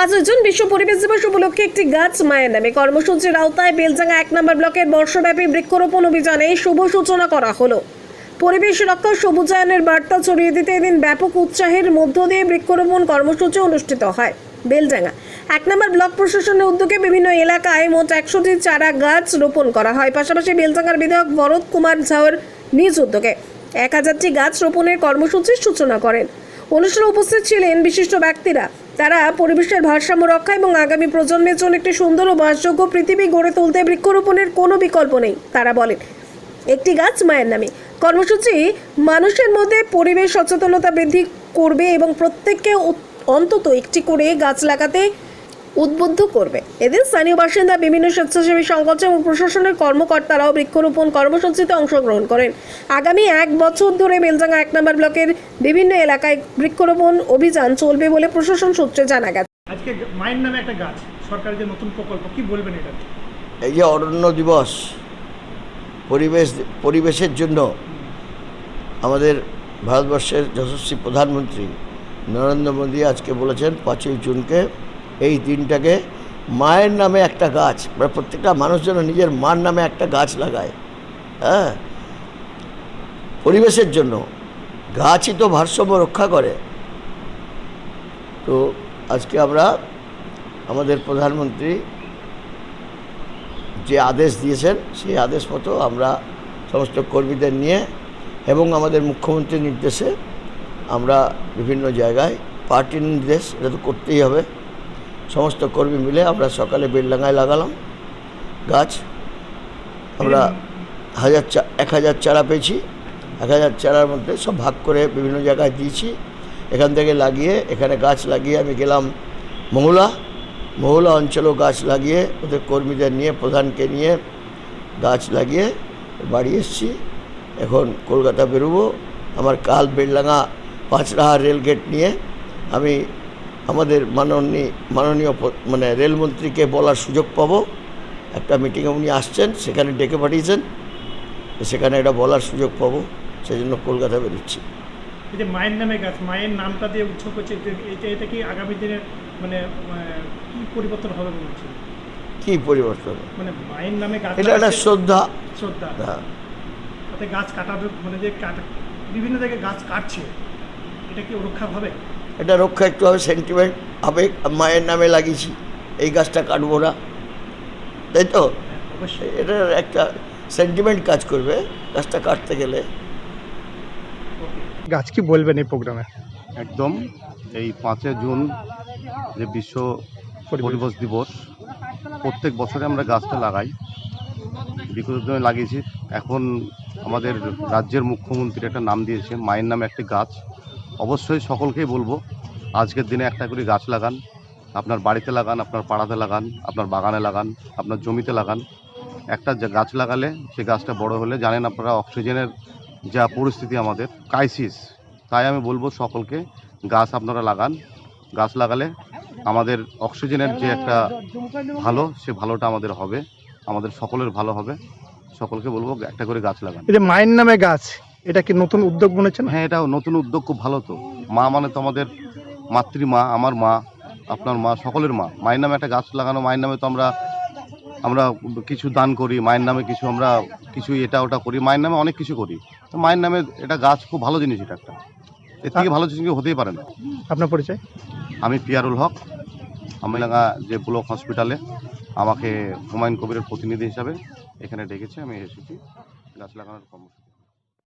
5 June বিশ্ব পরিবেশ দিবস উপলক্ষে একটি গাছ মায়ের নামে কর্মসূচির আওতায় বেলডাঙ্গা 1 নম্বর ব্লকের বর্ষব্যাপী বৃক্ষরোপণ অভিযানে শুভ সূচনা করা হলো। পরিবেশ রক্ষা সবুজায়নের বার্তা ছড়িয়ে দিতে এদিন ব্যাপক উৎসাহের মধ্য দিয়ে বৃক্ষরোপণ কর্মসূচি অনুষ্ঠিত হয়। বেলডাঙ্গা 1 নম্বর ব্লক প্রশাসনের উদ্যোগে বিভিন্ন এলাকায় মোট 100টি চারা গাছ রোপণ করা হয়। পাশাপাশি বেলডাঙ্গার বিধায়ক ভরত কুমার ঝাওর নিজ উদ্যোগে 1000টি গাছ রোপণের কর্মসূচির সূচনা করেন। অনুষ্ঠানে উপস্থিত ছিলেন বিশিষ্ট ব্যক্তিরা। তারা পরিবেশের ভারসাম্য রক্ষা এবং আগামী প্রজন্মের জন্য একটি সুন্দর ও বাসযোগ্য পৃথিবী গড়ে তুলতে বৃক্ষরোপণের কোনো বিকল্প নেই। তারা বলেন, একটি গাছ মায়ের নামে কর্মসূচি মানুষের মধ্যে পরিবেশ সচেতনতা বৃদ্ধি করবে এবং প্রত্যেককে অন্তত একটি করে গাছ লাগাতে উদ্বুদ্ধ করবে। এদিন স্থানীয় বাসিন্দা, বিভিন্ন স্বেচ্ছাসেবী সংগঠন এবং প্রশাসনের কর্মকর্তারাও বৃক্ষরোপণ কর্মসূচিতে অংশগ্রহণ করেন। আগামী 1 বছর ধরে বেলডাঙ্গা 1 নম্বর ব্লকের বিভিন্ন এলাকায় বৃক্ষরোপণ অভিযান চলবে বলে প্রশাসন সূত্রে জানা গেছে। আজকে মায়ের নামে একটা গাছ, সরকারের যে নতুন প্রকল্প, কি বলবেন এটা? এই যে অরণ্য দিবস, পরিবেশের জন্য আমাদের ভারতবর্ষের যশস্বী প্রধানমন্ত্রী নরেন্দ্র মোদী আজকে বলেছেন 5ই জুনকে এই দিনটাকে মায়ের নামে একটা গাছ, প্রত্যেকটা মানুষ যেন নিজের মার নামে একটা গাছ লাগায়। হ্যাঁ, পরিবেশের জন্য গাছই তো ভারসাম্য রক্ষা করে। তো আজকে আমরা আমাদের প্রধানমন্ত্রী যে আদেশ দিয়েছেন সেই আদেশ মতো আমরা সমস্ত কর্মীদের নিয়ে এবং আমাদের মুখ্যমন্ত্রীর নির্দেশে আমরা বিভিন্ন জায়গায়, পার্টির নির্দেশ, এটা তো করতেই হবে, সমস্ত কর্মী মিলে আমরা সকালে বেলডাঙ্গায় লাগালাম গাছ। আমরা 1000 চারা পেয়েছি। 1000 চারার মধ্যে সব ভাগ করে বিভিন্ন জায়গায় দিয়েছি। এখান থেকে লাগিয়ে, এখানে গাছ লাগিয়ে আমি গেলাম মহুলা অঞ্চলেও গাছ লাগিয়ে ওদের কর্মীদের নিয়ে, প্রধানকে নিয়ে গাছ লাগিয়ে বাড়ি এসেছি। এখন কলকাতা বেরোবো। আমার কাল বেলডাঙ্গা 5 রাহা রেলগেট নিয়ে আমি আমাদের মাননীয় রেলমন্ত্রীকে বলার সুযোগ পাবো। একটা মিটিংয়ে উনি আসছেন, সেখানে ডেকে পাঠিয়েছেন, সেখানে এটা বলার সুযোগ পাবো, সেই জন্য কলকাতা বেরোচ্ছি। এই যে মায়ের নামে গাছ, মায়ের নামটা দিয়ে উৎসব করছে, এটা কি আগামী দিনে কি পরিবর্তন হবে মনে হচ্ছে? কী পরিবর্তন? মায়ের নামে গাছ, এটা একটা শ্রদ্ধা। হ্যাঁ, তাতে গাছ কাটাবে, যে বিভিন্ন জায়গায় গাছ কাটছে, এটা কি রক্ষা হবে? এটা রক্ষা একটু হবে, সেন্টিমেন্ট হবে। মায়ের নামে লাগিয়েছি, এই গাছটা কাটবো না, তাই তো? অবশ্যই এটার একটা সেন্টিমেন্ট কাজ করবে গাছটা কাটতে গেলে। গাছ কি বলবেন এই প্রোগ্রামে? একদম এই 5 জুন যে বিশ্ব পরিবেশ দিবস, প্রত্যেক বছরে আমরা গাছটা লাগাই, বিগত দিনে লাগিয়েছি। এখন আমাদের রাজ্যের মুখ্যমন্ত্রী একটা নাম দিয়েছে মায়ের নামে একটি গাছ। অবশ্যই সকলকেই বলবো, আজকের দিনে একটা করে গাছ লাগান। আপনার বাড়িতে লাগান, আপনার পাড়াতে লাগান, আপনার বাগানে লাগান, আপনার জমিতে লাগান। একটা গাছ লাগালে সে গাছটা বড় হলে, জানেন আপনারা অক্সিজেনের যা পরিস্থিতি আমাদের ক্রাইসিস, তাই আমি বলবো সকলকে গাছ আপনারা লাগান। গাছ লাগালে আমাদের অক্সিজেনের যে একটা ভালো, সে ভালোটা আমাদের হবে, আমাদের সকলের ভালো হবে। সকলকে বলবো একটা করে গাছ লাগান। এই যে মায়ের নামে গাছ, এটা কি নতুন উদ্যোগ মনে হচ্ছে? হ্যাঁ, এটা নতুন উদ্যোগ, খুব ভালো। তো মা মানে তো আমাদের মাতৃমা, আমার মা, আপনার মা, সকলের মা। মায়ের নামে একটা গাছ লাগানো, মায়ের নামে তো আমরা কিছু দান করি, মায়ের নামে কিছু আমরা কিছু এটা ওটা করি, মায়ের নামে অনেক কিছু করি। তো মায়ের নামে এটা গাছ খুব ভালো জিনিস, এটা একটা, এর থেকে ভালো জিনিস হতেই পারে না। আপনার পরিচয়? আমি পিয়ারুল হক, আমলাঙ্গা যে ব্লক হসপিটালে আমাকে হুমায়ুন কবিরের প্রতিনিধি হিসাবে এখানে ডেকেছে, আমি এসেছি গাছ লাগানোর কর্মসূচি।